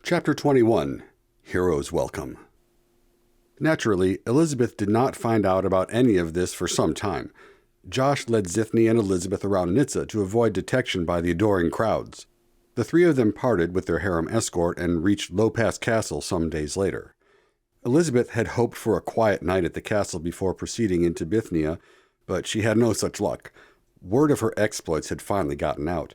Chapter 21. Hero's Welcome. Naturally, Elizabeth did not find out about any of this for some time. Josh led Bithnyia and Elizabeth around Nizza to avoid detection by the adoring crowds. The three of them parted with their harem escort and reached Lopaz Castle some days later. Elizabeth had hoped for a quiet night at the castle before proceeding into Bithnyia, but she had no such luck. Word of her exploits had finally gotten out.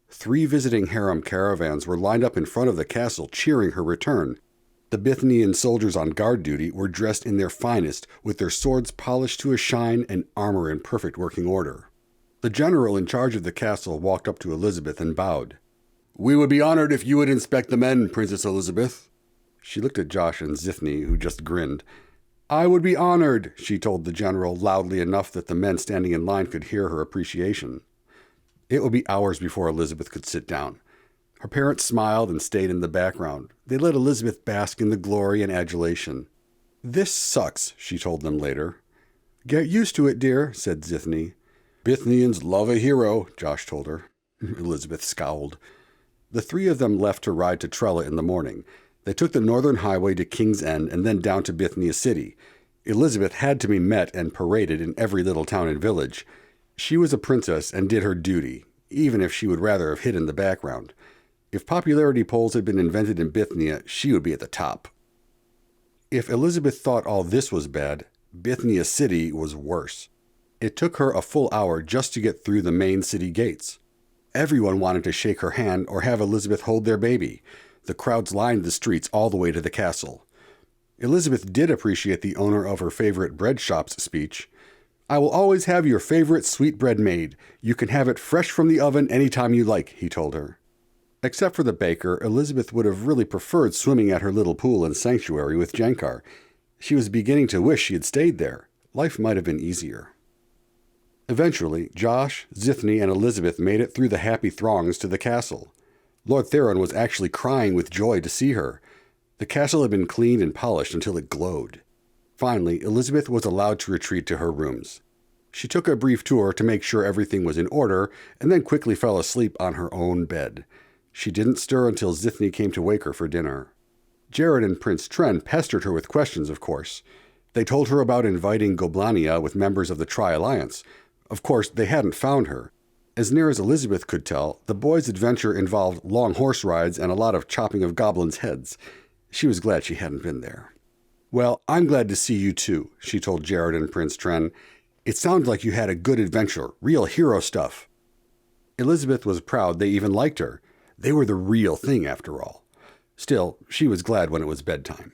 3 visiting harem caravans were lined up in front of the castle cheering her return. The Bithnian soldiers on guard duty were dressed in their finest, with their swords polished to a shine and armor in perfect working order. The general in charge of the castle walked up to Elizabeth and bowed. "We would be honored if you would inspect the men, Princess Elizabeth." She looked at Josh and Bithnyia, who just grinned. "I would be honored," she told the general loudly enough that the men standing in line could hear her appreciation. It would be hours before Elizabeth could sit down. Her parents smiled and stayed in the background. They let Elizabeth bask in the glory and adulation. "This sucks," she told them later. "Get used to it, dear," said Bithnyia. "Bithnians love a hero," Josh told her. Elizabeth scowled. The 3 of them left to ride to Trella in the morning. They took the northern highway to King's End and then down to Bithnyia City. Elizabeth had to be met and paraded in every little town and village. She was a princess and did her duty, even if she would rather have hid in the background. If popularity polls had been invented in Bithnyia, she would be at the top. If Elizabeth thought all this was bad, Bithnyia City was worse. It took her a full hour just to get through the main city gates. Everyone wanted to shake her hand or have Elizabeth hold their baby. The crowds lined the streets all the way to the castle. Elizabeth did appreciate the owner of her favorite bread shop's speech. "I will always have your favorite sweetbread made. You can have it fresh from the oven any time you like," he told her. Except for the baker, Elizabeth would have really preferred swimming at her little pool and sanctuary with Jankar. She was beginning to wish she had stayed there. Life might have been easier. Eventually, Josh, Bithnyia, and Elizabeth made it through the happy throngs to the castle. Lord Theron was actually crying with joy to see her. The castle had been cleaned and polished until it glowed. Finally, Elizabeth was allowed to retreat to her rooms. She took a brief tour to make sure everything was in order, and then quickly fell asleep on her own bed. She didn't stir until Bithnyia came to wake her for dinner. Jared and Prince Tren pestered her with questions, of course. They told her about inviting Goblania with members of the Tri-Alliance. Of course, they hadn't found her. As near as Elizabeth could tell, the boys' adventure involved long horse rides and a lot of chopping of goblins' heads. She was glad she hadn't been there. "Well, I'm glad to see you too," she told Jared and Prince Tren. "It sounds like you had a good adventure, real hero stuff." Elizabeth was proud they even liked her. They were the real thing, after all. Still, she was glad when it was bedtime.